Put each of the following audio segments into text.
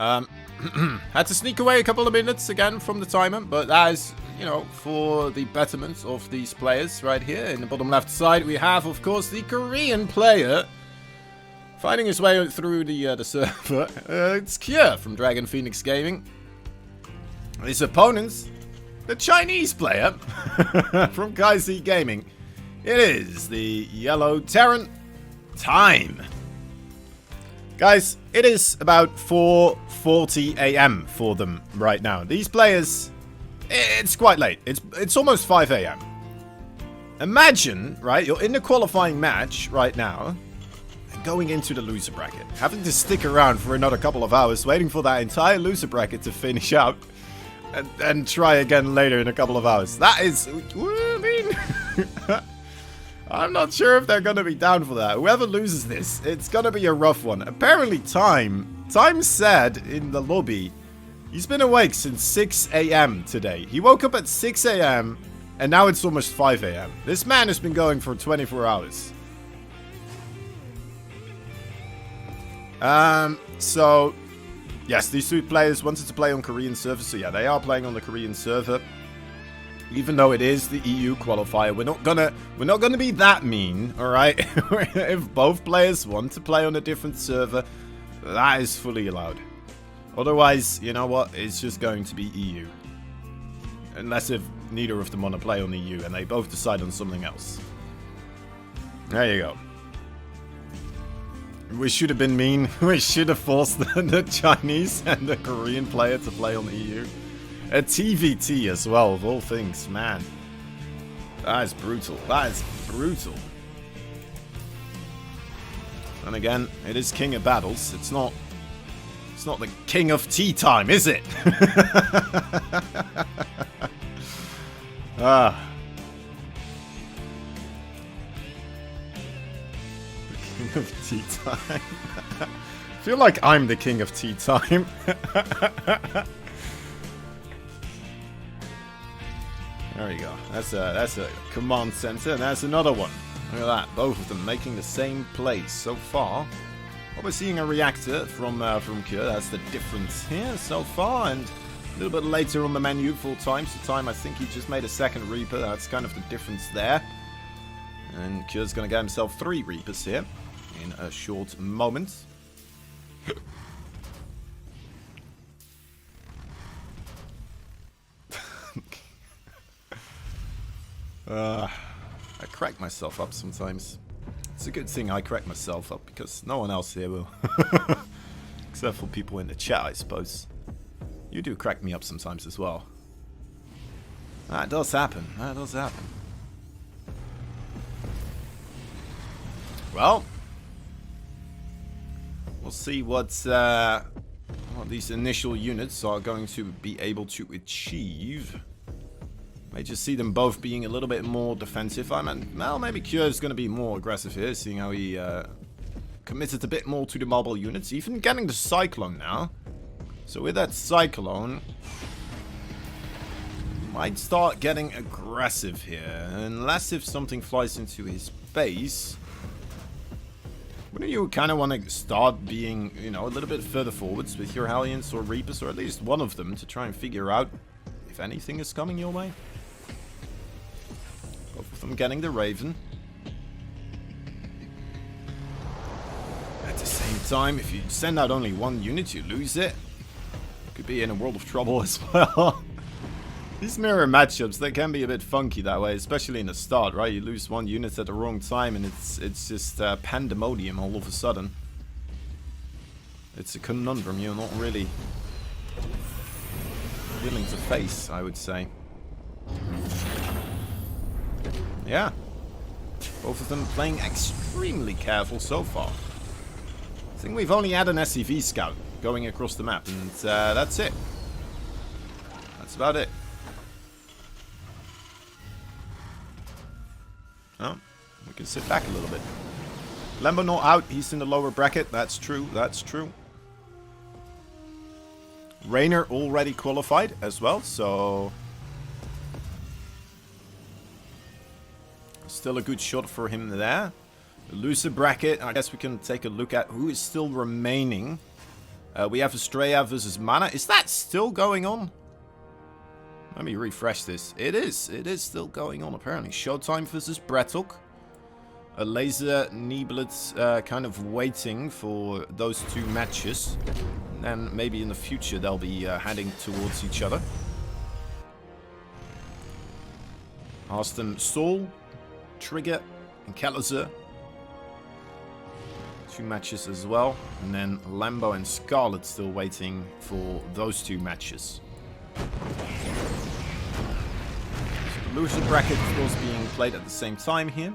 Had to sneak away a couple of minutes again from the timer, but that is, you know, for the betterment of these players right here. In the bottom left side, we have, of course, the Korean player finding his way through the server. It's Kyo from Dragon Phoenix Gaming. His opponents, the Chinese player from Kaizi Gaming. It is the Yellow Terran time. Guys, it is about 4:40 AM for them right now. These players, it's quite late. It's almost 5 AM. Imagine, right, you're in the qualifying match right now, and going into the loser bracket, having to stick around for another couple of hours, waiting for that entire loser bracket to finish out, and try again later in a couple of hours. That is, I mean, I'm not sure if they're gonna be down for that. Whoever loses this, it's gonna be a rough one. Apparently Time said in the lobby, he's been awake since 6 AM today. He woke up at 6 AM, and now it's almost 5 AM. This man has been going for 24 hours. So, yes, these two players wanted to play on Korean server, so yeah, they are playing on the Korean server. Even though it is the EU qualifier, we're not gonna be that mean, all right? If both players want to play on a different server, that is fully allowed. Otherwise, you know what? It's just going to be EU. Unless if neither of them want to play on EU and they both decide on something else. There you go. We should have been mean. We should have forced the Chinese and the Korean player to play on EU. A TVT as well, of all things, man. That is brutal. That is brutal. And again, it is King of Battles. It's not the King of Tea Time, is it? Ah. The King of Tea Time. I feel like I'm the King of Tea Time. There we go. That's a command center, and that's another one. Look at that. Both of them making the same place so far. Well, we're seeing a reactor from Kyo. That's the difference here so far, and a little bit later on the menu, full time. So Time, I think he just made a second Reaper. That's kind of the difference there. And Kyo's going to get himself 3 Reapers here in a short moment. I crack myself up sometimes. It's a good thing I crack myself up because no one else here will. Except for people in the chat, I suppose. You do crack me up sometimes as well. That does happen. That does happen. Well, we'll see what these initial units are going to be able to achieve. May just see them both being a little bit more defensive. I mean, well, maybe Kyo is going to be more aggressive here, seeing how he committed a bit more to the mobile units. Even getting the Cyclone now. So with that Cyclone, might start getting aggressive here. Unless if something flies into his base. Wouldn't you kind of want to start being, you know, a little bit further forwards with your Hellions or Reapers, or at least one of them, to try and figure out if anything is coming your way? Both of them getting the Raven. At the same time, if you send out only one unit, you lose it. Could be in a world of trouble as well. These mirror matchups, they can be a bit funky that way, especially in the start, right? You lose one unit at the wrong time and it's just pandemonium all of a sudden. It's a conundrum you're not really willing to face, I would say. Yeah. Both of them playing extremely careful so far. I think we've only had an SCV scout going across the map, and that's it. That's about it. Oh, we can sit back a little bit. Lambo not out, he's in the lower bracket. That's true, that's true. Rainer already qualified as well, so still a good shot for him there. The loser bracket, I guess we can take a look at who is still remaining. We have Astrea versus Mana. Is that still going on? Let me refresh this. It is. It is still going on, apparently. Showtime versus Bretok. A laser Niblet kind of waiting for those two matches. And then maybe in the future they'll be heading towards each other. Aston Soul, Trigger, and Kellezer. Two matches as well. And then Lambo and Scarlet still waiting for those two matches. So the loser bracket, of course, being played at the same time here.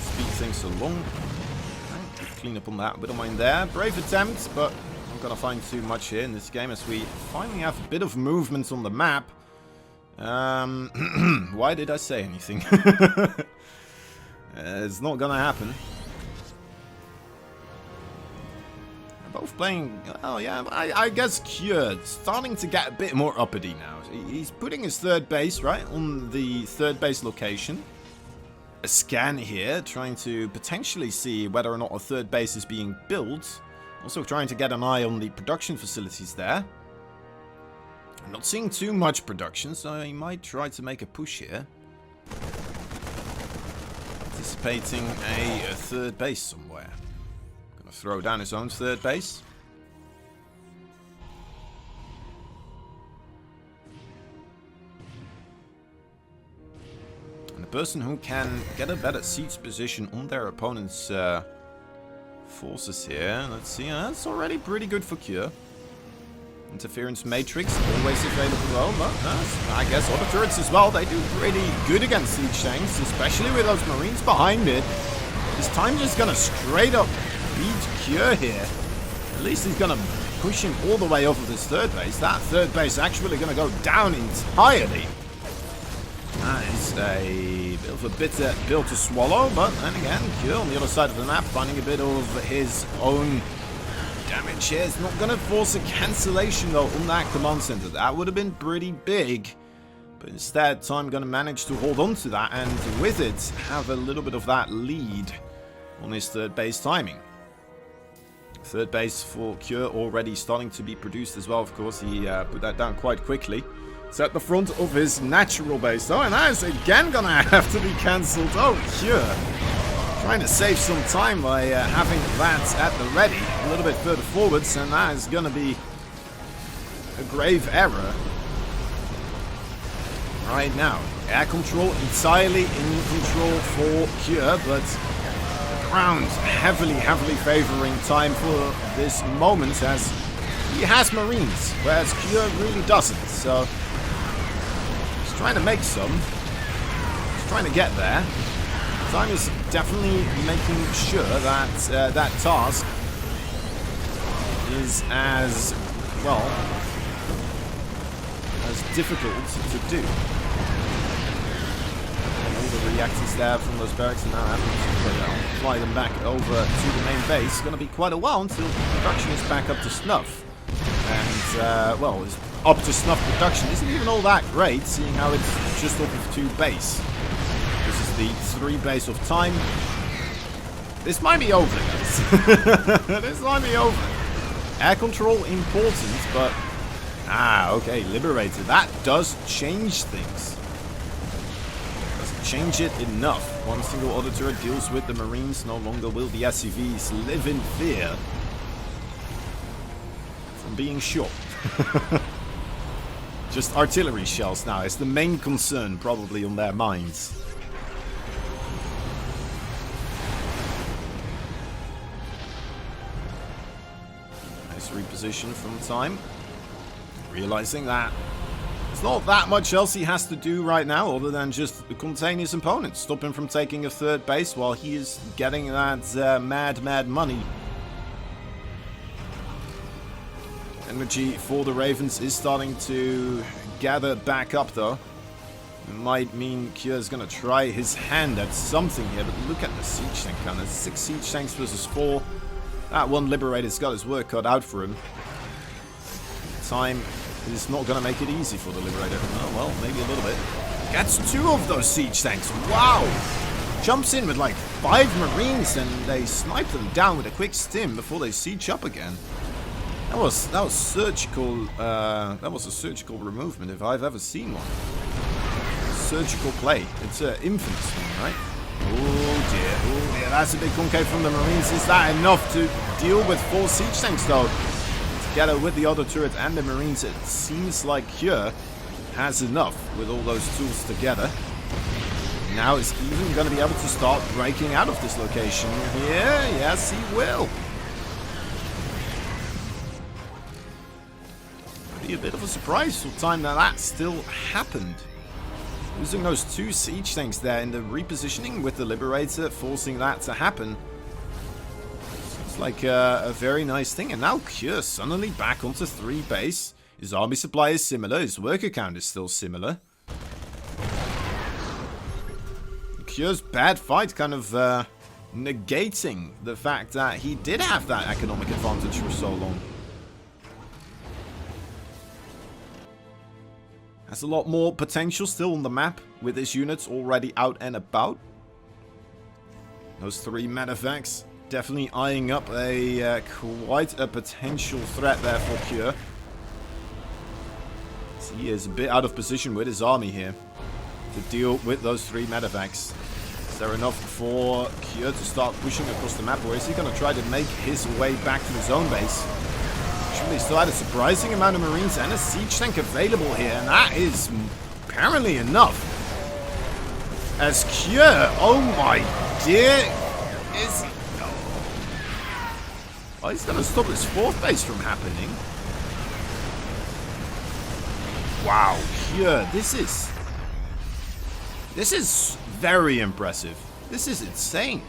Speed things along. Right, clean up on that. Bit of mine there. Brave attempt, but I'm going to find too much here in this game as we finally have a bit of movement on the map. Why did I say anything? It's not gonna happen. They're both playing. Oh yeah, I guess Cured starting to get a bit more uppity now. He's putting his third base right on the third base location. A scan here, trying to potentially see whether or not a third base is being built. Also trying to get an eye on the production facilities there. I'm not seeing too much production, so he might try to make a push here. Anticipating a third base somewhere. Gonna throw down his own third base. And the person who can get a better siege position on their opponent's forces here. Let's see, that's already pretty good for Cure. Interference Matrix, always available well, but I guess other turrets as well, they do pretty good against siege tanks, especially with those marines behind it. This time just gonna straight up beat Cure here. At least he's gonna push him all the way over this third base. That third base actually gonna go down entirely. That is a bit of a bitter pill to swallow, but then again, Cure on the other side of the map finding a bit of his own damage here. It's not going to force a cancellation though on that command center. That would have been pretty big. But instead, Time going to manage to hold on to that and with it have a little bit of that lead on his third base timing. Third base for Cure already starting to be produced as well, of course. He put that down quite quickly. It's at the front of his natural base though, and that is again going to have to be cancelled. Oh, Cure. Trying to save some time by having that at the ready a little bit further forwards, and that is going to be a grave error right now. Air control entirely in control for Cure, but the ground heavily favouring Time for this moment as he has marines, whereas Cure really doesn't. So he's trying to make some. He's trying to get there. Time is definitely making sure that that task is as, well, as difficult to do. And all the reactors there from those barracks are now having to fly them back over to the main base. It's going to be quite a while until production is back up to snuff. And, well, it's up to snuff production isn't even all that great, seeing how it's just off of 2 base. This is the 3 base of Time. This might be over, guys. This might be over. Air control important, but... okay, Liberator. That does change things. Doesn't change it enough. One single auto turret deals with the Marines. No longer will the SCVs live in fear from being shot. Just artillery shells now. It's the main concern probably on their minds. Reposition from Time, realizing that there's not that much else he has to do right now other than just contain his opponent, stop him from taking a third base while he is getting that mad money. Energy for the Ravens is starting to gather back up though. It might mean Cure is going to try his hand at something here, but look at the siege tank count. There's 6 siege tanks versus 4. That one Liberator's got his work cut out for him. Time is not going to make it easy for the Liberator. Oh, well, maybe a little bit. Gets 2 of those siege tanks. Wow! Jumps in with like 5 Marines and they snipe them down with a quick stim before they siege up again. That was surgical. That was a surgical removement if I've ever seen one. Surgical play. It's an infamous one, right? Oh dear, that's a big concave from the Marines. Is that enough to deal with 4 siege tanks though? Together with the auto turret and the Marines, it seems like Kjør has enough with all those tools together. Now is even going to be able to start breaking out of this location here. Yes, he will. Be a bit of a surprise for time that still happened. Losing those 2 siege tanks there in the repositioning with the Liberator, forcing that to happen. It's like a very nice thing. And now Kjør suddenly back onto 3 base. His army supply is similar. His worker count is still similar. Kjør's bad fight kind of negating the fact that he did have that economic advantage for so long. Has a lot more potential still on the map with his units already out and about. Those 3 medevacs definitely eyeing up a quite a potential threat there for Kjør. So he is a bit out of position with his army here to deal with those 3 medevacs. Is there enough for Kjør to start pushing across the map, or is he going to try to make his way back to his own base? Actually, still had a surprising amount of Marines and a siege tank available here, and that is apparently enough. As Kjør, oh my dear, is... Oh, he's going to stop this 4th base from happening. Wow, Kjør, this is very impressive. This is insane.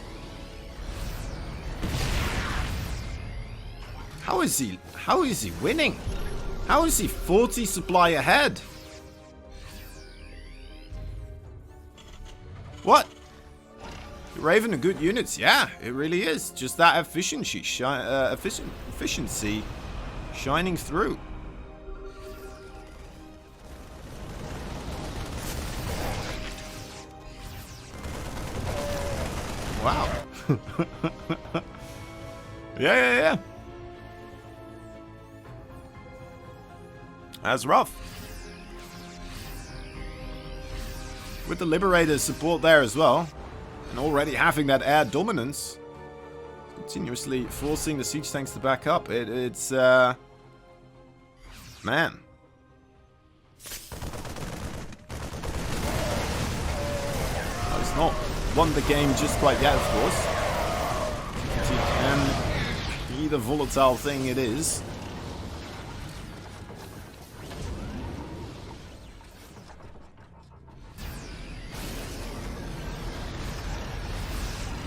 How is he winning? How is he 40 supply ahead? What? Raven are good units, yeah, it really is. Just that efficiency shining through. Wow. Yeah. That's rough. With the Liberator's support there as well, and already having that air dominance, continuously forcing the siege tanks to back up. It's man. Well, it's not won the game just quite yet, of course. It can be the volatile thing it is.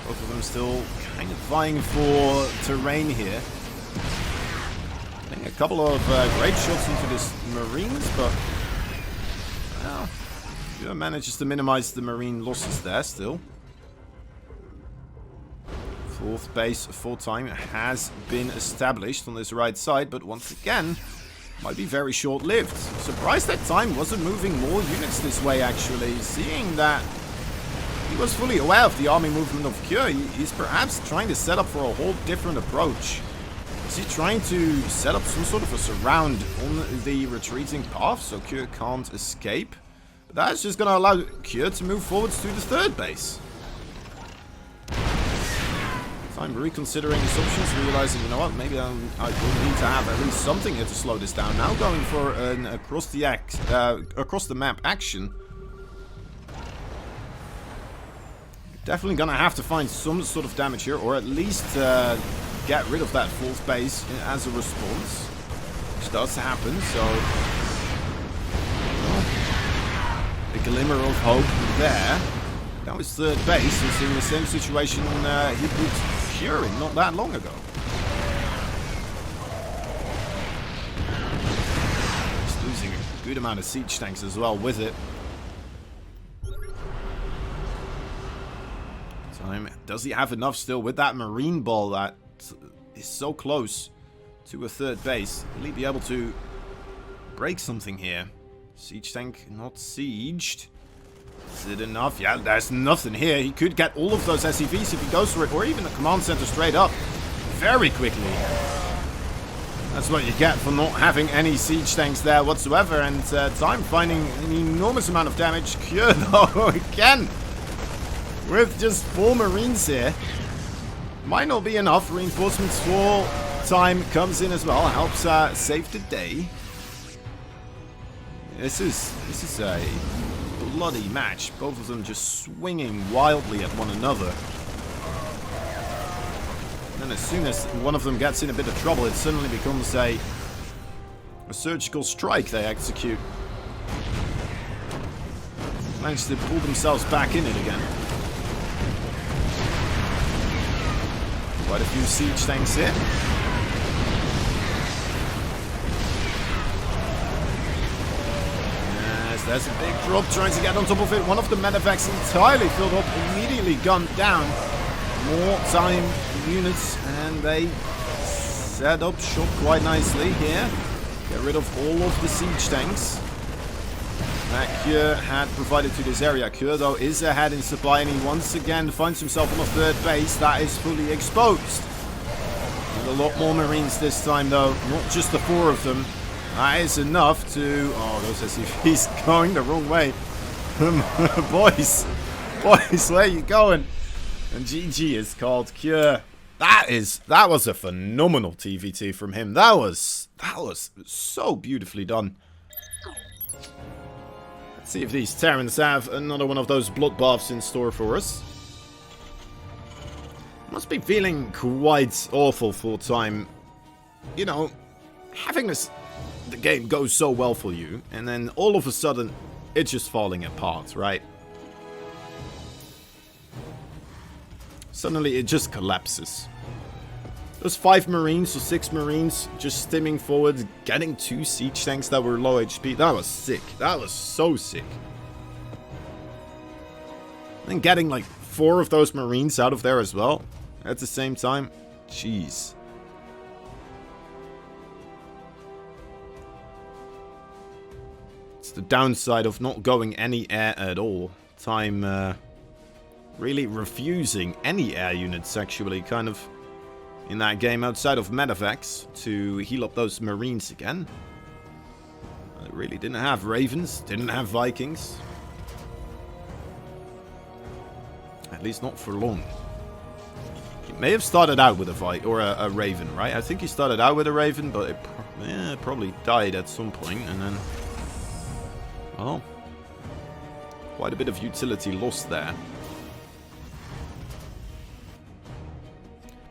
Both of them still kind of vying for terrain here. I think a couple of great shots into this Marines, but well, Kjør manages to minimize the Marine losses there still. 4th base for time has been established on this right side, but once again, might be very short-lived. Surprised that time wasn't moving more units this way, actually, seeing that he was fully aware of the army movement of Kjør. He's perhaps trying to set up for a whole different approach. Is he trying to set up some sort of a surround on the retreating path so Kjør can't escape? But that's just going to allow Kjør to move forwards to the 3rd base. I'm reconsidering his options, realizing, you know what, maybe I will need to have at least something here to slow this down. Now going for an across the map action. Definitely gonna have to find some sort of damage here, or at least get rid of that 4th base as a response, which does happen. So, well, a glimmer of hope there. Now his 3rd base is in the same situation he put Kjør in not that long ago. He's losing a good amount of siege tanks as well with it. Does he have enough still with that Marine ball that is so close to a 3rd base? Will he be able to break something here? Siege tank not sieged. Is it enough? Yeah, there's nothing here. He could get all of those SCVs if he goes for it, or even the command center straight up. Very quickly. That's what you get for not having any siege tanks there whatsoever. And Time finding an enormous amount of damage. Cure though, again. With just 4 Marines here. Might not be enough. Reinforcements for Time comes in as well. Helps save the day. This is a bloody match. Both of them just swinging wildly at one another. And as soon as one of them gets in a bit of trouble, it suddenly becomes a surgical strike they execute. Managed to pull themselves back in it again. Quite a few siege tanks here. Yes, there's a big drop trying to get on top of it. One of the medevacs entirely filled up, immediately gunned down. More Time units, and they set up shop quite nicely here. Get rid of all of the siege tanks that Cure had provided to this area. Cure, though, is ahead in supply, and he once again finds himself on a third base that is fully exposed. With a lot more Marines this time, though. Not just the 4 of them. That is enough to... Oh, those SCVs going the wrong way. Boys, where are you going? And GG is called Cure. That was a phenomenal TVT from him. That was so beautifully done. Let's see if these Terrans have another one of those bloodbaths in store for us. Must be feeling quite awful for Time. You know, having the game go so well for you, and then all of a sudden, it's just falling apart, right? Suddenly, it just collapses. Those 5 Marines or 6 Marines just stimming forward, getting 2 siege tanks that were low HP. That was sick. That was so sick. And getting like 4 of those Marines out of there as well at the same time. Jeez. It's the downside of not going any air at all. Time really refusing any air units actually, kind of, in that game outside of medevacs to heal up those Marines again. They really didn't have Ravens, didn't have Vikings. At least not for long. He may have started out with a Raven, right? I think he started out with a Raven, but it probably died at some point, and then... Well, quite a bit of utility lost there.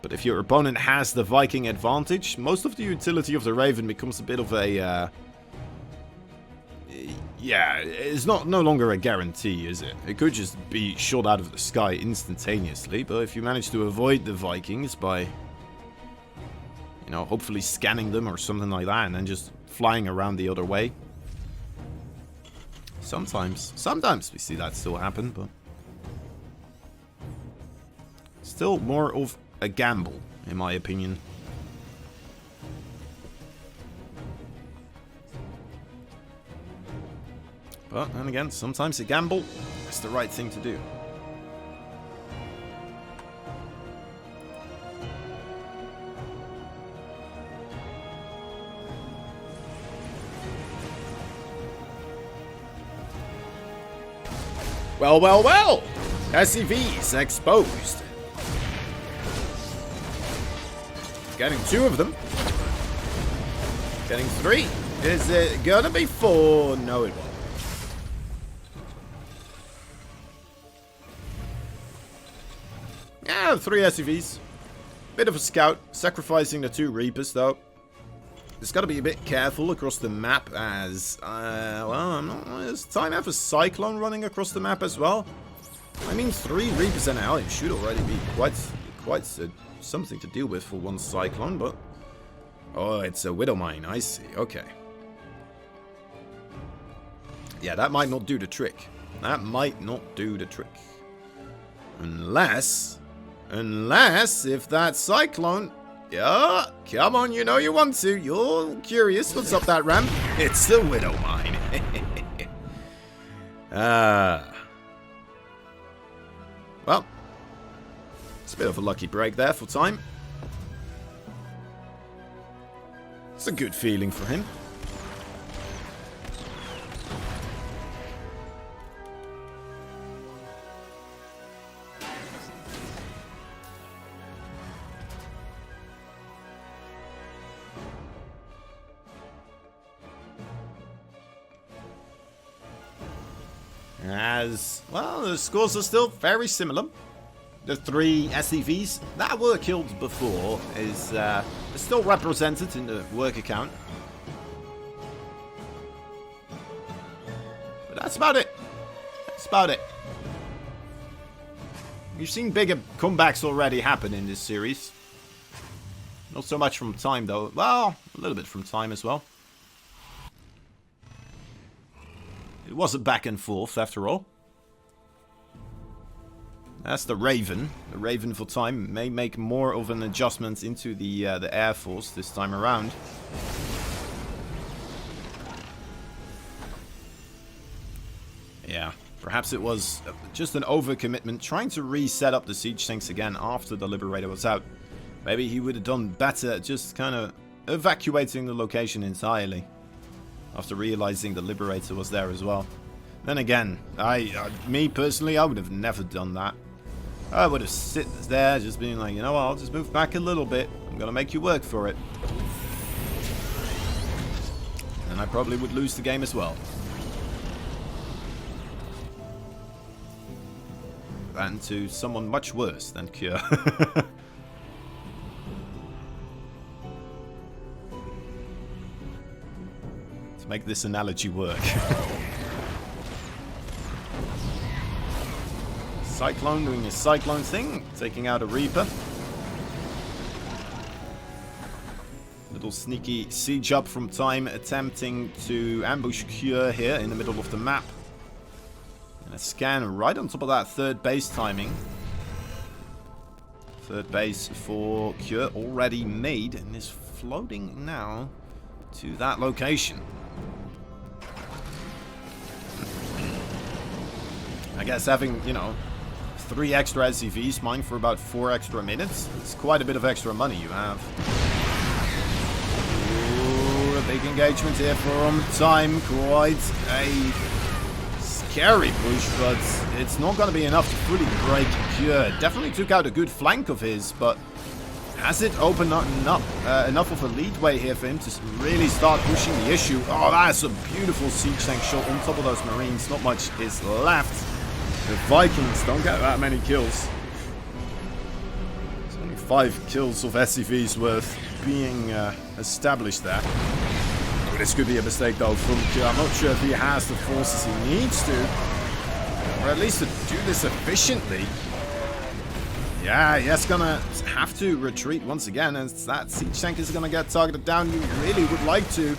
But if your opponent has the Viking advantage, most of the utility of the Raven becomes a bit of a... yeah, it's no longer a guarantee, is it? It could just be shot out of the sky instantaneously, but if you manage to avoid the Vikings by, you know, hopefully scanning them or something like that, and then just flying around the other way. Sometimes we see that still happen, but... Still more of a gamble, in my opinion. But then again, sometimes a gamble is the right thing to do. Well, well, well! SCVs exposed. Getting 2 of them. Getting 3. Is it gonna be 4? No, it won't. Yeah, 3 SCVs. Bit of a scout. Sacrificing the 2 Reapers, though. Just gotta be a bit careful across the map as... well, I'm not... Does Time have a Cyclone running across the map as well? I mean, 3 Reapers and it should already be quite something to deal with for one Cyclone, but... Oh, it's a Widow Mine, I see, okay. Yeah, that might not do the trick. That might not do the trick. Unless if that Cyclone... Yeah, come on, you know you want to. You're curious what's up that ramp. It's the Widow Mine. a bit of a lucky break there for time. It's a good feeling for him. As, well, the scores are still very similar. The 3 SCVs that were killed before is still represented in the work account. But that's about it. That's about it. We've seen bigger comebacks already happen in this series. Not so much from time, though. Well, a little bit from time as well. It was a back and forth, after all. That's the Raven. The Raven for time may make more of an adjustment into the Air Force this time around. Yeah, perhaps it was just an overcommitment, trying to reset up the siege tanks again after the Liberator was out. Maybe he would have done better just kind of evacuating the location entirely, after realizing the Liberator was there as well. Then again, me personally, I would have never done that. I would have sit there just being like, you know what, I'll just move back a little bit. I'm gonna make you work for it. And I probably would lose the game as well. And to someone much worse than Cure. Make this analogy work. Cyclone doing his Cyclone thing, taking out a Reaper. Little sneaky siege up from time, attempting to ambush Cure here in the middle of the map. And a scan right on top of that third base timing. Third base for Cure already made and is floating now to that location. I guess having, you know, 3 extra SCVs mine for about 4 extra minutes, it's quite a bit of extra money you have. Ooh, a big engagement here from time. Quite a scary push, but it's not going to be enough to fully break Cure. Definitely took out a good flank of his, but has it opened up enough of a leadway here for him to really start pushing the issue? Oh, that's a beautiful siege tank shot on top of those Marines. Not much is left. The Vikings don't get that many kills. There's only 5 kills of SCVs worth being established there. Oh, this could be a mistake though from Cure. I'm not sure if he has the forces he needs to, or at least to do this efficiently. Yeah, he's gonna have to retreat once again, and that siege tank is gonna get targeted down. You really would like to.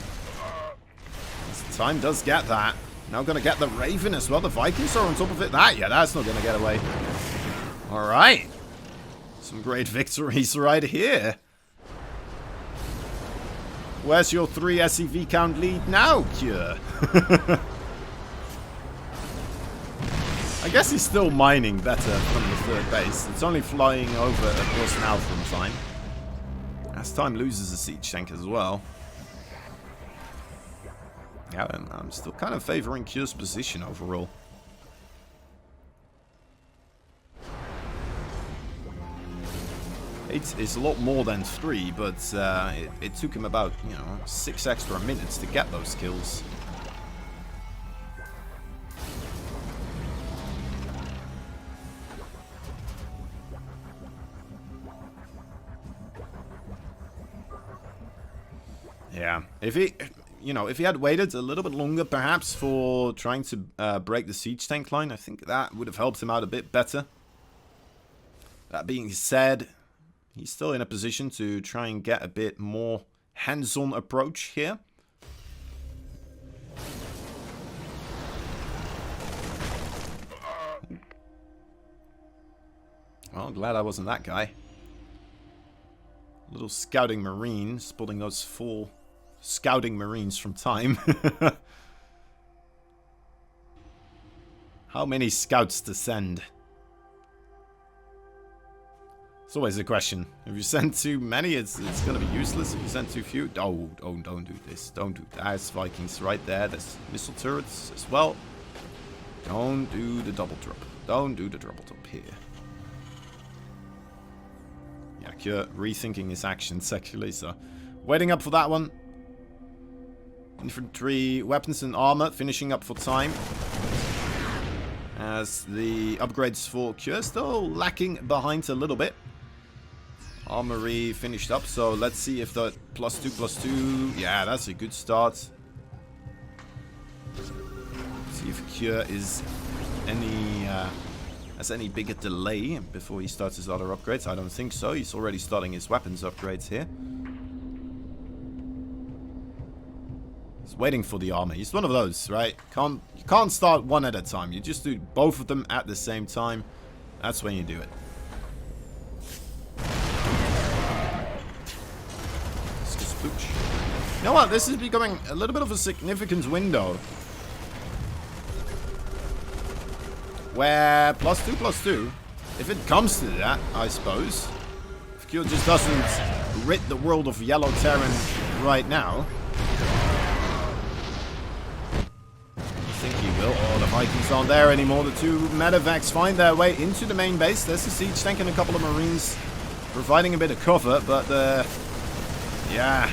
This time does get that. Now gonna get the Raven as well. The Vikings are on top of it. Yeah, that's not gonna get away. Alright. Some great victories right here. Where's your 3 SCV count lead now, Cure? I guess he's still mining better from the third base. It's only flying over across now from time. As time loses a siege tank as well. Yeah, I'm still kind of favoring Cure's position overall. It's a lot more than 3, but it took him about, 6 extra minutes to get those kills. Yeah, if he had waited a little bit longer, perhaps, for trying to break the siege tank line, I think that would have helped him out a bit better. That being said, he's still in a position to try and get a bit more hands-on approach here. Well, glad I wasn't that guy. Little scouting marine, spotting those 4 scouting marines from time. How many scouts to send? It's always a question. If you send too many, it's going to be useless. If you send too few, oh, don't do this. Don't do that. There's Vikings right there. There's missile turrets as well. Don't do the double drop. Don't do the double drop here. Yeah, Kjør rethinking his actions actually, so waiting up for that one. Infantry, weapons and armor finishing up for time. As the upgrades for Kjør still lacking behind a little bit. Armory finished up, so let's see if the +2/+2... Yeah, that's a good start. See if Kjør is has any bigger delay before he starts his other upgrades. I don't think so. He's already starting his weapons upgrades here. He's waiting for the armor. He's one of those, right? You can't start one at a time. You just do both of them at the same time. That's when you do it. You know what? This is becoming a little bit of a significant window. Where +2/+2, if it comes to that, I suppose. If Kjør just doesn't rid the world of yellow Terran right now. I think he will. Oh, the Vikings aren't there anymore. The two medevacs find their way into the main base. There's a siege tank and a couple of marines providing a bit of cover, but yeah.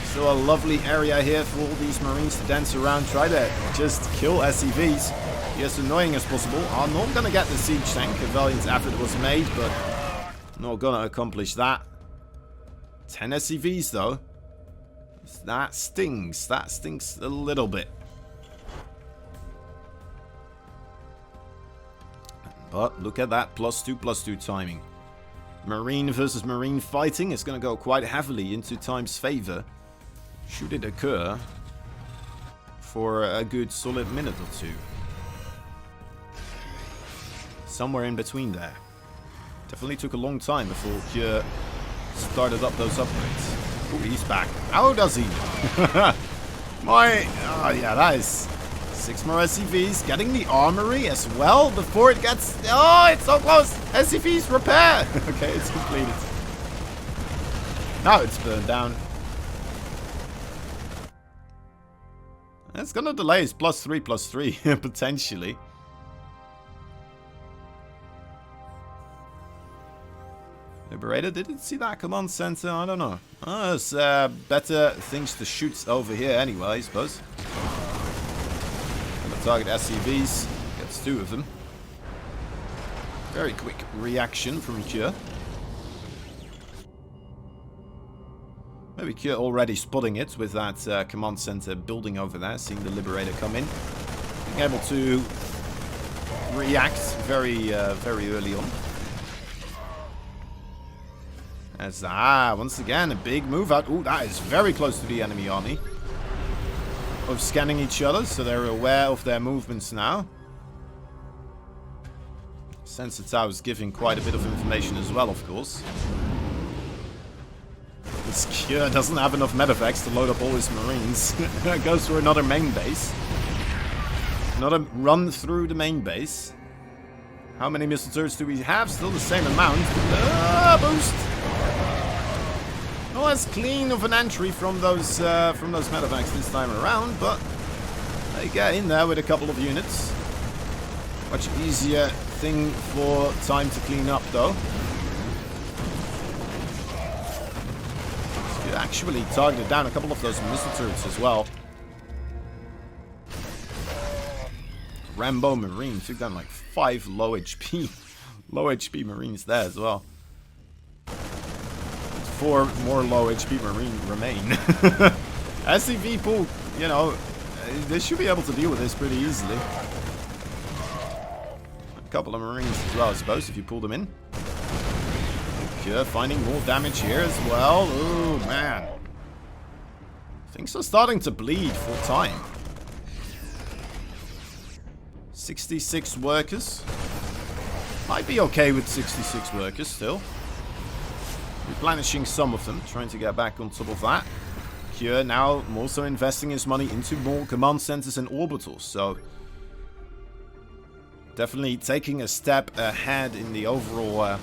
Still a lovely area here for all these marines to dance around, try to just kill SCVs. Be as annoying as possible. I'm not gonna get the siege tank. A valiant effort was made, but not gonna accomplish that. 10 SCVs though. That stings. That stings a little bit. But look at that +2/+2 timing. Marine versus marine fighting is gonna go quite heavily into time's favor. Should it occur for a good solid minute or two. Somewhere in between there. Definitely took a long time before Kjør started up those upgrades. Oh, he's back. How does he? Oh yeah, that is 6 more SCVs. Getting the armory as well before it gets... Oh, it's so close. SCVs repair. Okay, it's completed. Now it's burned down. It's gonna delay his +3/+3 potentially. Liberator, didn't see that command center. I don't know. There's better things to shoot over here anyway, I suppose. Gonna target SCVs. Gets 2 of them. Very quick reaction from Kjør. Maybe Kjør already spotting it with that command center building over there, seeing the Liberator come in. Being able to react very early on. As, once again, a big move out. Ooh, that is very close to the enemy army. Of scanning each other, so they're aware of their movements now. Sensor tower's giving quite a bit of information as well, of course. This Kjør doesn't have enough medevacs to load up all his marines. Goes for another main base. Another run through the main base. How many missile turrets do we have? Still the same amount. Boost! Not as clean of an entry from those medevacs this time around, but they get in there with a couple of units. Much easier thing for time to clean up, though. You actually targeted down a couple of those missile turrets as well. Rambo Marine took down like 5 low HP Marines there as well. 4 more low HP Marine remain. SCV pool, you know, they should be able to deal with this pretty easily. A couple of Marines as well, I suppose, if you pull them in. Kjør finding more damage here as well. Ooh, man. Things are starting to bleed full time. 66 workers. Might be okay with 66 workers still. Replenishing some of them, trying to get back on top of that. Kjør now also investing his money into more command centers and orbitals, so definitely taking a step ahead in the overall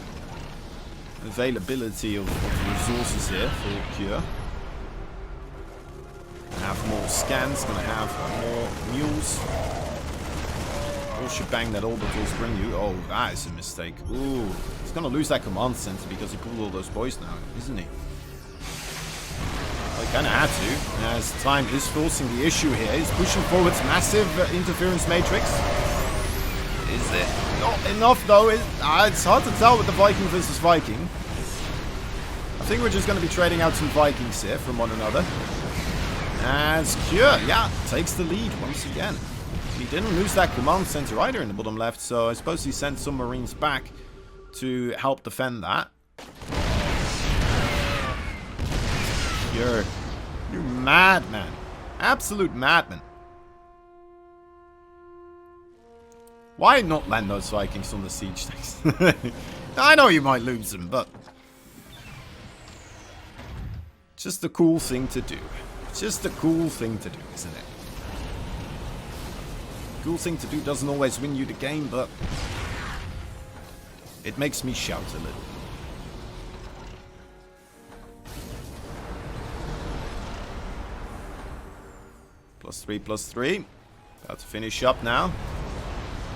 availability of resources here for Cure. Gonna have more scans, gonna have more mules. All shebang that orbitals bring you. Oh, that is a mistake. Ooh, he's gonna lose that command center because he pulled all those boys now, isn't he? Well, he kinda had to, as time is forcing the issue here. He's pushing forwards massive interference matrix. Is it not enough though? It's hard to tell with the Viking versus Viking. I think we're just gonna be trading out some Vikings here from one another. As Cure, yeah, takes the lead once again. He didn't lose that command center either in the bottom left, so I suppose he sent some Marines back to help defend that. Cure, you madman. Absolute madman. Why not land those Vikings on the siege tanks? I know you might lose them, but just a cool thing to do. Just a cool thing to do, isn't it? Cool thing to do doesn't always win you the game, but it makes me shout a little. +3/+3. About to finish up now.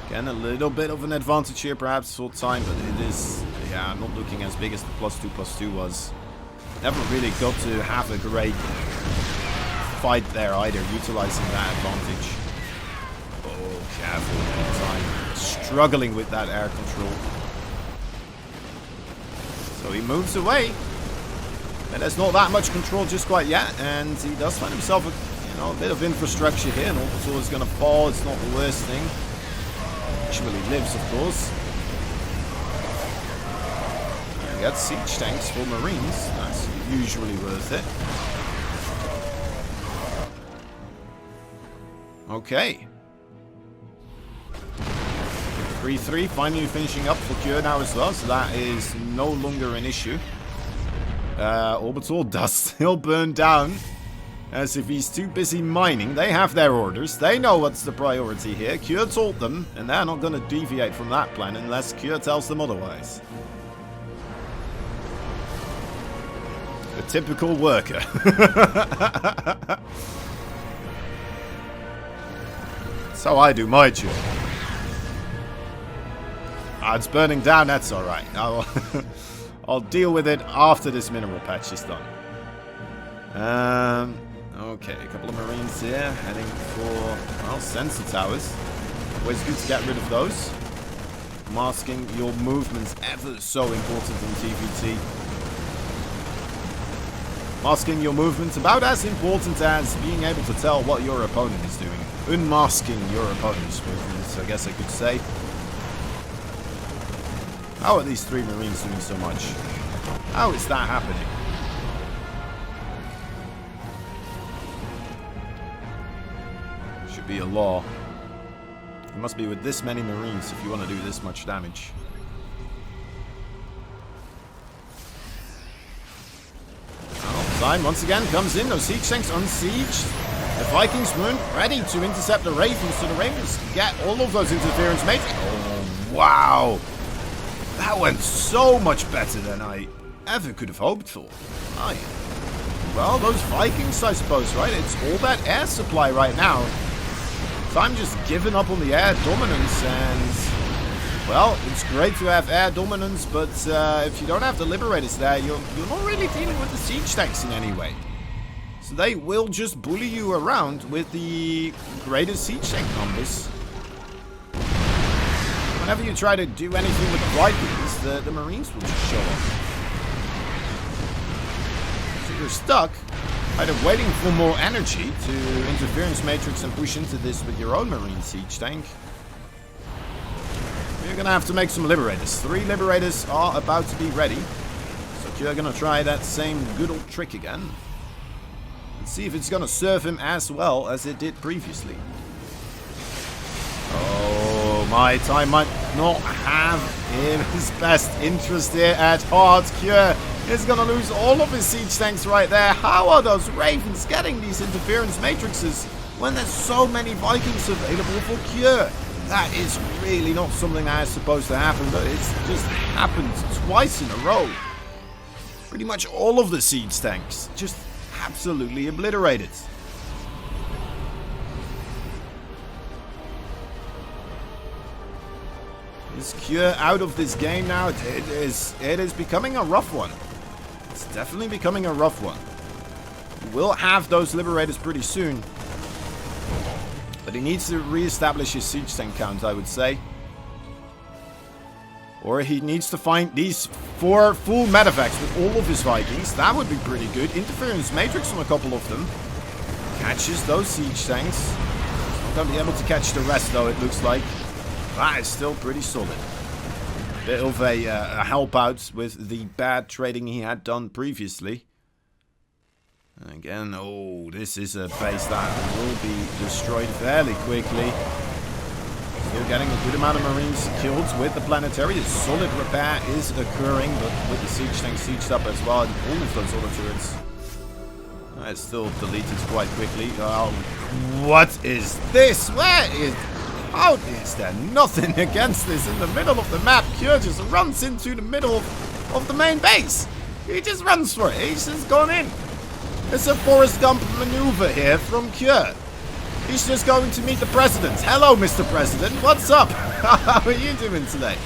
Again, a little bit of an advantage here, perhaps for time, but it is, yeah, not looking as big as the +2/+2 was. Never really got to have a great fight there either, utilizing that advantage. Oh, careful time. Struggling with that air control. So he moves away. And there's not that much control just quite yet, and he does find himself a bit of infrastructure here, and Orbital is going to fall. It's not the worst thing. Actually lives, of course. You got siege tanks for Marines. That's usually worth it. Okay. 3-3, finally finishing up for Cure now as well, so that is no longer an issue. Orbital does still burn down, as if he's too busy mining. They have their orders, they know what's the priority here. Cure told them, and they're not going to deviate from that plan unless Cure tells them otherwise. A typical worker. That's how I do my job. It's burning down, that's alright. I'll deal with it after this mineral patch is done. Okay, a couple of Marines here, heading for, well, sensor towers. Always good to get rid of those. Masking your movements, ever so important in TVT. Masking your movements, about as important as being able to tell what your opponent is doing. Unmasking your opponent's movements, I guess I could say. How are these 3 Marines doing so much? How is that happening? Should be a law. You must be with this many Marines if you want to do this much damage. Well, time once again comes in. Those siege tanks unsieged. The Vikings weren't ready to intercept the Ravens, so the Ravens get all of those interference matrix. Oh, wow. That went so much better than I ever could have hoped for. Well, those Vikings, I suppose, right? It's all that air supply right now. So I'm just giving up on the air dominance, and well, it's great to have air dominance, but if you don't have the Liberators there, you're not really dealing with the siege tanks in any way. So they will just bully you around with the greatest siege tank numbers. Whenever you try to do anything with the Vikings, the Marines will just show up. So you're stuck, either waiting for more energy to interference matrix and push into this with your own Marine siege tank. You're gonna have to make some Liberators. 3 Liberators are about to be ready. So you're gonna try that same good old trick again. And see if it's gonna serve him as well as it did previously. Oh, my time might not have in his best interest here at heart. Cure is going to lose all of his siege tanks right there. How are those Ravens getting these interference matrices when there's so many Vikings available for Cure? That is really not something that is supposed to happen, but it's just happened twice in a row. Pretty much all of the siege tanks just absolutely obliterated. Is Cure out of this game now? It is becoming a rough one. It's definitely becoming a rough one. We'll have those liberators pretty soon. But he needs to re-establish his siege tank count, I would say. Or he needs to find these 4 full medevacs with all of his Vikings. That would be pretty good. Interference matrix on a couple of them. Catches those siege tanks. Not going to be able to catch the rest, though, it looks like. That is still pretty solid. Bit of a help out with the bad trading he had done previously. And again, oh, this is a base that will be destroyed fairly quickly. Still getting a good amount of Marines killed with the planetary. A solid repair is occurring, but with the siege tank sieged up as well, and all of those auto turrets. It's still deleted quite quickly. Oh, what is this? Where is... How is there nothing against this in the middle of the map? Cure just runs into the middle of the main base. He just runs for it. He's just gone in. It's a Forrest Gump maneuver here from Cure. He's just going to meet the president. Hello, Mr. President. What's up? How are you doing today?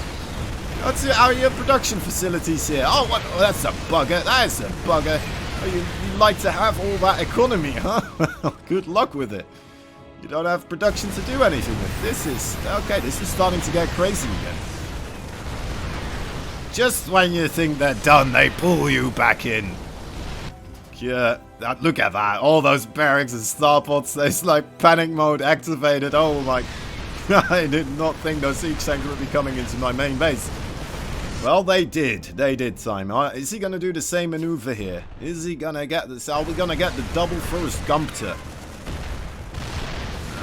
How are your production facilities here? Oh, what? Oh, that's a bugger. That is a bugger. Oh, you like to have all that economy, huh? Well, good luck with it. You don't have production to do anything with. This is... Okay, this is starting to get crazy again. Just when you think they're done, they pull you back in. Yeah, look at that. All those barracks and starports. There's like panic mode activated. Oh my... I did not think those siege tanks would be coming into my main base. Well, they did. They did, Simon. Is he going to do the same maneuver here? Is he going to get this? Are we going to get the double Forrest Gumpter?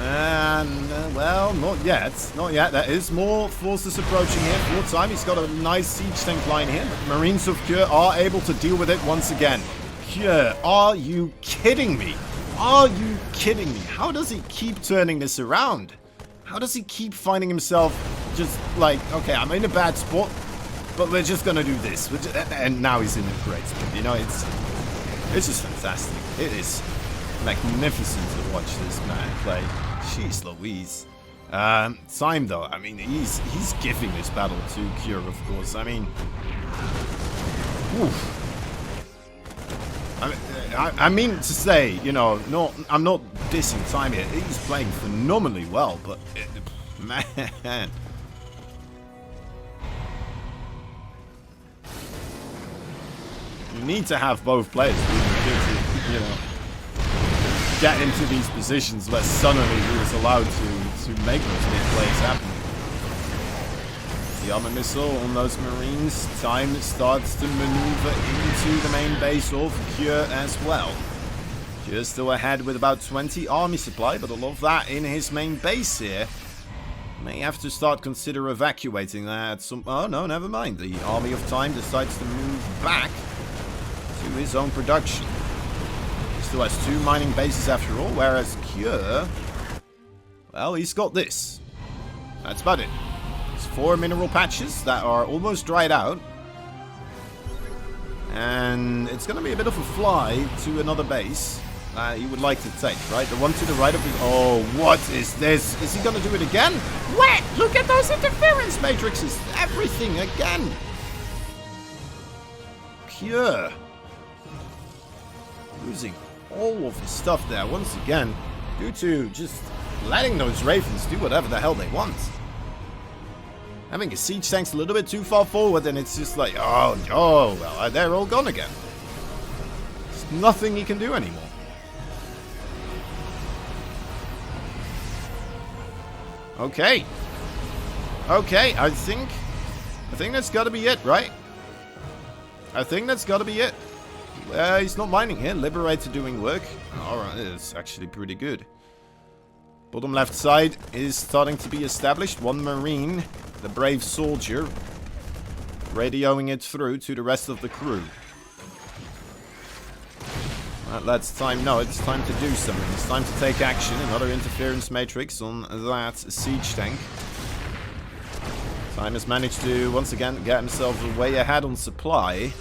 And, well, not yet. Not yet. There is more forces approaching here. Full time. He's got a nice siege tank line here. The Marines of Cure are able to deal with it once again. Cure, are you kidding me? Are you kidding me? How does he keep turning this around? How does he keep finding himself just like, okay, I'm in a bad spot, but we're just going to do this. And now he's in a great spot. You know, it's just fantastic. It is magnificent to watch this man play. Jeez Louise. Time though, I mean, he's giving this battle to Cure, of course. I mean, oof. I mean to say, you know, no, I'm not dissing Time here. He's playing phenomenally well, but man, you need to have both players to, you know, get into these positions where suddenly he was allowed to make those big plays happen. The armor missile on those Marines. Time starts to maneuver into the main base of Cure as well. Cure still ahead with about 20 army supply, but a lot of that in his main base here. May have to start consider evacuating that. Oh no, never mind. The army of Time decides to move back to his own production. He still has 2 mining bases after all, whereas Cure, well, he's got this. That's about it. 4 mineral patches that are almost dried out. And it's going to be a bit of a fly to another base that he would like to take, right? The one to the right of his... Oh, what is this? Is he going to do it again? What? Look at those interference matrices. Everything again. Cure. Losing all of his stuff there once again due to just letting those Ravens do whatever the hell they want. Having a siege tank's a little bit too far forward, and it's just like, oh, well, they're all gone again. There's nothing he can do anymore. Okay. Okay, I think that's got to be it, right? I think that's got to be it. He's not mining here. Liberator doing work. Alright, it's actually pretty good. Bottom left side is starting to be established. 1 Marine, the brave soldier, radioing it through to the rest of the crew. That's time. No, it's time to do something. It's time to take action. Another interference matrix on that siege tank. Time has managed to once again get himself way ahead on supply.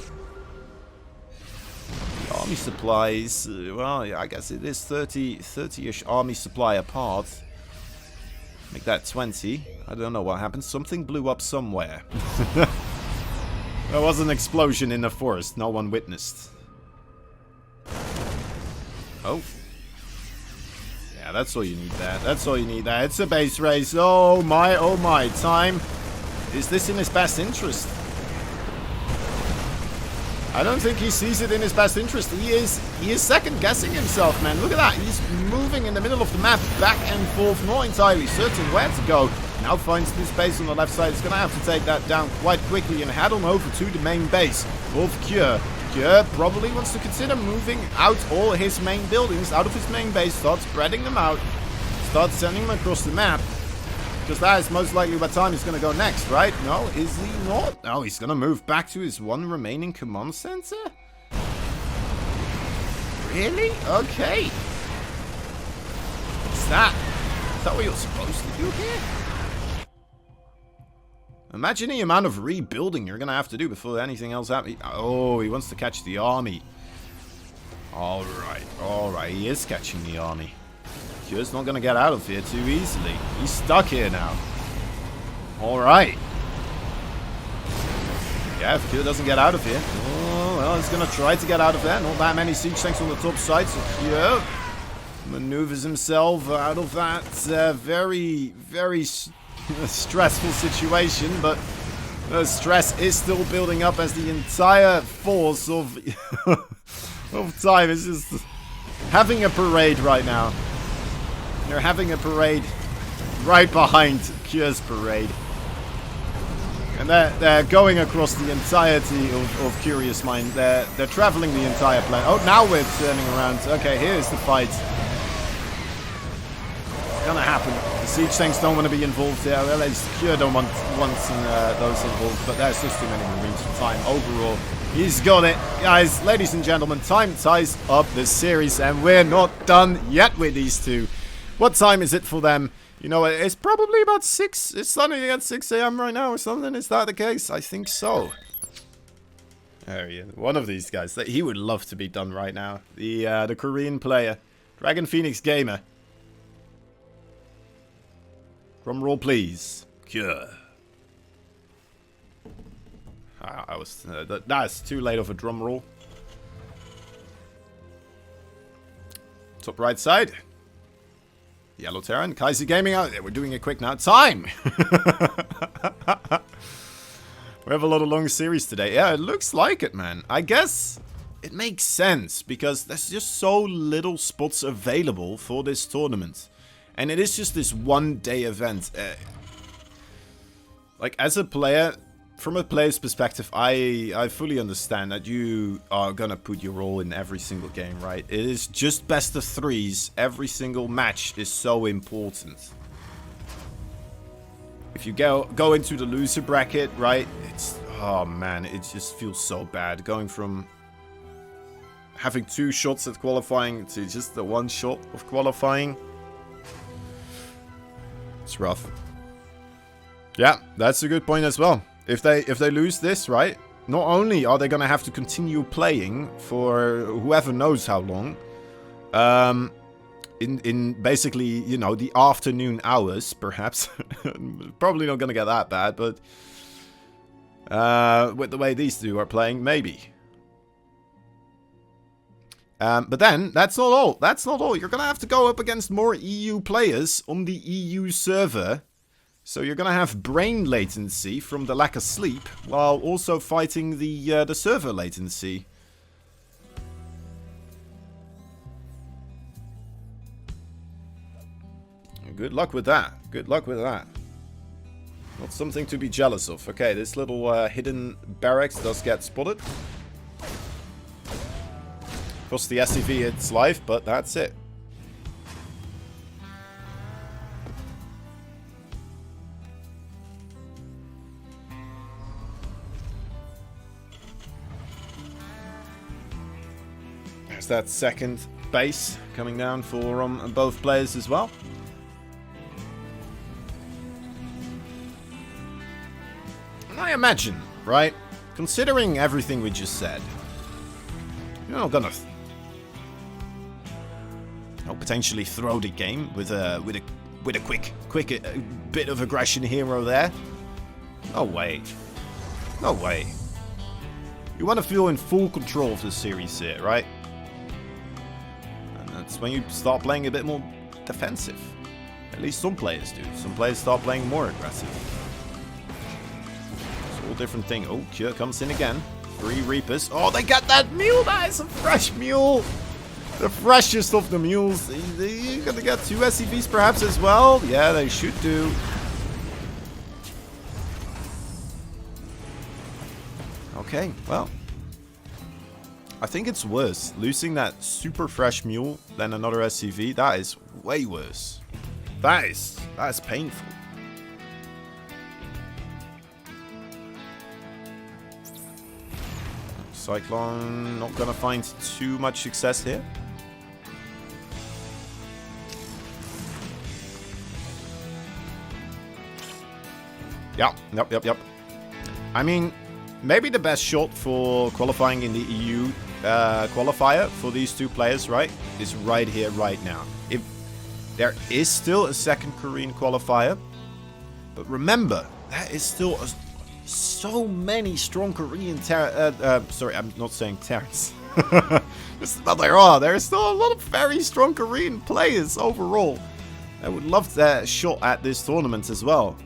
army supplies. Well, yeah, I guess it is 30-ish army supply apart. Make that 20. I don't know what happened. Something blew up somewhere. There was an explosion in the forest. No one witnessed. Oh. Yeah, that's all you need there. That's all you need there. It's a base race. Oh my, oh my. Time. Is this in his best interest? I don't think he sees it in his best interest. He is second guessing himself, man. Look at that. He's moving in the middle of the map, back and forth, not entirely certain where to go. Now finds this base on the left side. He's going to have to take that down quite quickly and head on over to the main base of Kjør. Kjør probably wants to consider moving out all his main buildings, out of his main base, start spreading them out, start sending them across the map. Because that is most likely where Time is going to go next, right? No, is he not? No, he's going to move back to his one remaining command center? Really? Okay. Is that what you're supposed to do here? Imagine the amount of rebuilding you're going to have to do before anything else happens. Oh, he wants to catch the army. Alright, he is catching the army. Kjør's not going to get out of here too easily. He's stuck here now. Alright. Yeah, if Kjør doesn't get out of here. Oh, well, he's going to try to get out of there. Not that many siege tanks on the top side, so Kjør maneuvers himself out of that very, very stressful situation, but the stress is still building up as the entire force of, of Time is just having a parade right now. They're having a parade right behind Kjør's parade. And they're going across the entirety of Curious Mind. They're traveling the entire planet. Oh, now we're turning around. Okay, here's the fight. It's gonna happen. The siege tanks don't want to be involved there. Well, Kjør don't want those involved, but there's just too many Marines for Time. Overall, he's got it. Guys, ladies and gentlemen, Time ties up this series, and we're not done yet with these two. What time is it for them? You know, it's probably about 6. It's starting at 6 AM right now or something. Is that the case? I think so. There he is. One of these guys. He would love to be done right now. The Korean player. Dragon Phoenix Gamer. Drum roll, please. Kjør. That's too late of a drum roll. Top right side. Yellow Terran, Kaiser Gaming out there. We're doing it quick now. Time! We have a lot of long series today. Yeah, it looks like it, man. I guess it makes sense because there's just so little spots available for this tournament. And it is just this one-day event. Like, as a player, from a player's perspective, I fully understand that you are gonna put your role in every single game, right? It is just best of 3s. Every single match is so important. If you go into the loser bracket, right? It's, oh man, it just feels so bad. Going from having 2 shots at qualifying to just the 1 shot of qualifying. It's rough. Yeah, that's a good point as well. If they lose this, right, not only are they going to have to continue playing for whoever knows how long, in basically, you know, the afternoon hours, perhaps. Probably not going to get that bad, but with the way these two are playing, maybe. But then, that's not all. That's not all. You're going to have to go up against more EU players on the EU server. So you're going to have brain latency from the lack of sleep, while also fighting the server latency. Good luck with that. Good luck with that. Not something to be jealous of. Okay, this little hidden barracks does get spotted. Cost the SCV its life, but that's it. There's that second base coming down for both players as well. And I imagine, right, considering everything we just said, you're not gonna potentially throw the game with a quick bit of aggression here or there. No way. No way. You want to feel in full control of the series here, right? And that's when you start playing a bit more defensive. At least some players do. Some players start playing more aggressive. It's a whole different thing. Oh, Cure comes in again. 3 Reapers. Oh, they got that mule. That is a fresh mule. The freshest of the mules. They're gonna get 2 SCVs perhaps as well. Yeah, they should do. Okay, well. I think it's worse. Losing that super fresh mule than another SCV. That is way worse. That is painful. Cyclone not gonna find too much success here. Yep. I mean, maybe the best shot for qualifying in the EU qualifier for these 2 players, right, is right here, right now. If there is still a second Korean qualifier, but remember, there is still so many strong Korean sorry, I'm not saying Terrans. But there are still a lot of very strong Korean players overall. I would love that shot at this tournament as well.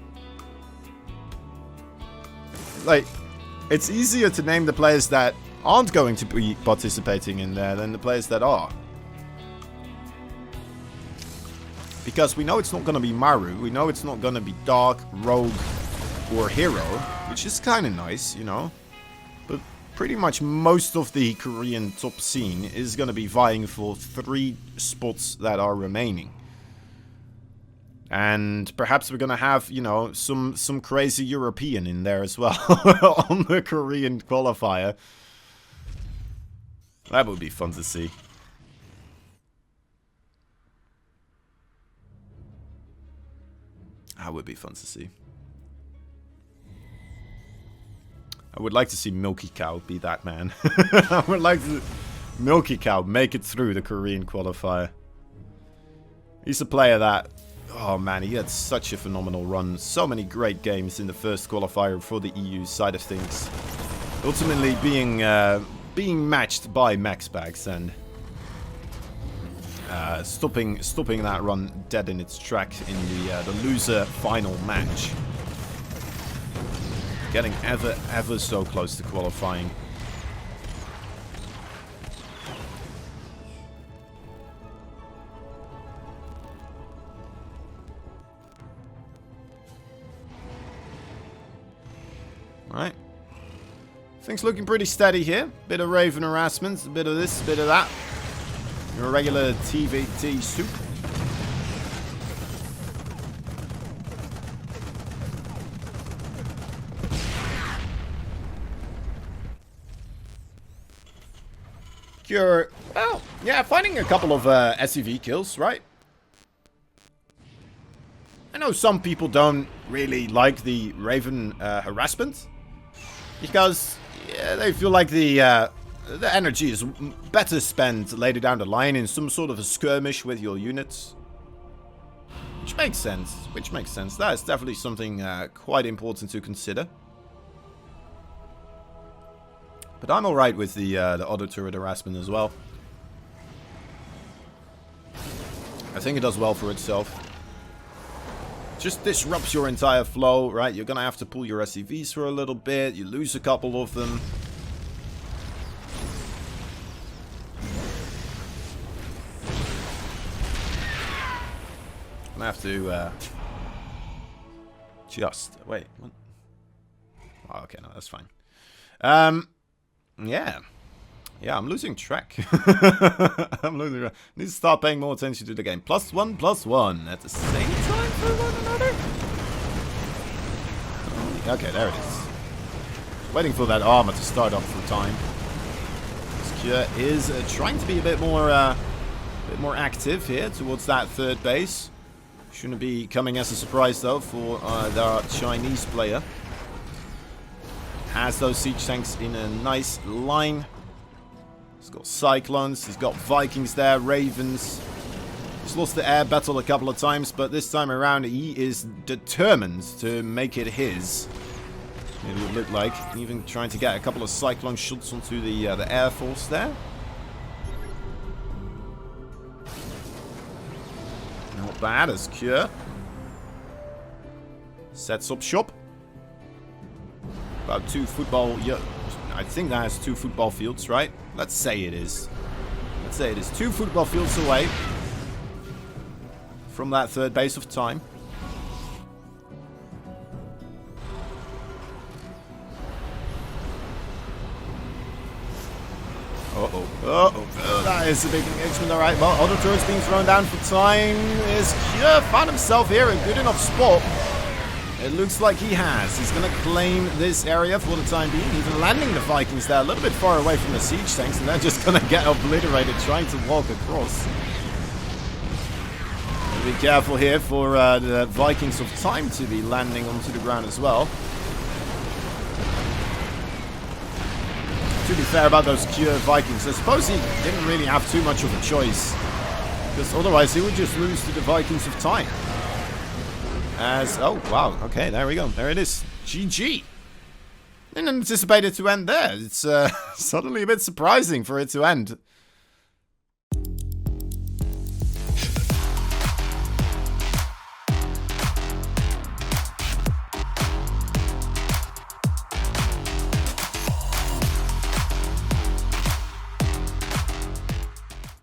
Like, it's easier to name the players that aren't going to be participating in there than the players that are. Because we know it's not going to be Maru, we know it's not going to be Dark, Rogue, or Hero, which is kind of nice, you know. But pretty much most of the Korean top scene is going to be vying for 3 spots that are remaining. And perhaps we're going to have, you know, some crazy European in there as well on the Korean qualifier. That would be fun to see. That would be fun to see. I would like to see Milky Cow be that man. I would like to Milky Cow make it through the Korean qualifier. He's a player that, oh man, he had such a phenomenal run. So many great games in the first qualifier for the EU side of things. Ultimately being matched by Maxbags and stopping that run dead in its track in the loser final match. Getting ever so close to qualifying. Alright. Things looking pretty steady here. Bit of Raven harassment, a bit of this, a bit of that. Your regular TVT soup. Cure, well, yeah, finding a couple of SCV kills, right? I know some people don't really like the Raven harassment. Because yeah, they feel like the energy is better spent later down the line in some sort of a skirmish with your units. Which makes sense. That is definitely something quite important to consider. But I'm alright with the auto turret harassment as well. I think it does well for itself. Just disrupts your entire flow, right? You're gonna have to pull your SCVs for a little bit. You lose a couple of them. I'm gonna have to just wait. What? Oh, okay, no, that's fine. Yeah, I'm losing track. I'm losing track. Need to start paying more attention to the game. +1/+1 at the same time for one another. Oh, okay, there it is. Waiting for that armor to start up for time. Cure is trying to be a bit more active here towards that third base. Shouldn't be coming as a surprise though for the Chinese player. Has those siege tanks in a nice line. He's got Cyclones, he's got Vikings there, Ravens. He's lost the air battle a couple of times, but this time around he is determined to make it his. It would look like. Even trying to get a couple of cyclone shots onto the air force there. Not bad as Cure. Sets up shop. About 2 football... Yeah, I think that has 2 football fields, right? Let's say it is. Let's say it is 2 football fields away from that third base of time. Uh-oh. Uh-oh. Oh, that is a big engagement, alright. Well, other turrets being thrown down for time. Is Cure found himself here a good enough spot? It looks like he has. He's going to claim this area for the time being. Even landing the Vikings there a little bit far away from the siege tanks. And they're just going to get obliterated trying to walk across. Be careful here for the Vikings of time to be landing onto the ground as well. To be fair about those Cure Vikings, I suppose he didn't really have too much of a choice. Because otherwise he would just lose to the Vikings of time. As, oh wow, okay, there we go. There it is. GG. Didn't anticipate it to end there. It's suddenly a bit surprising for it to end.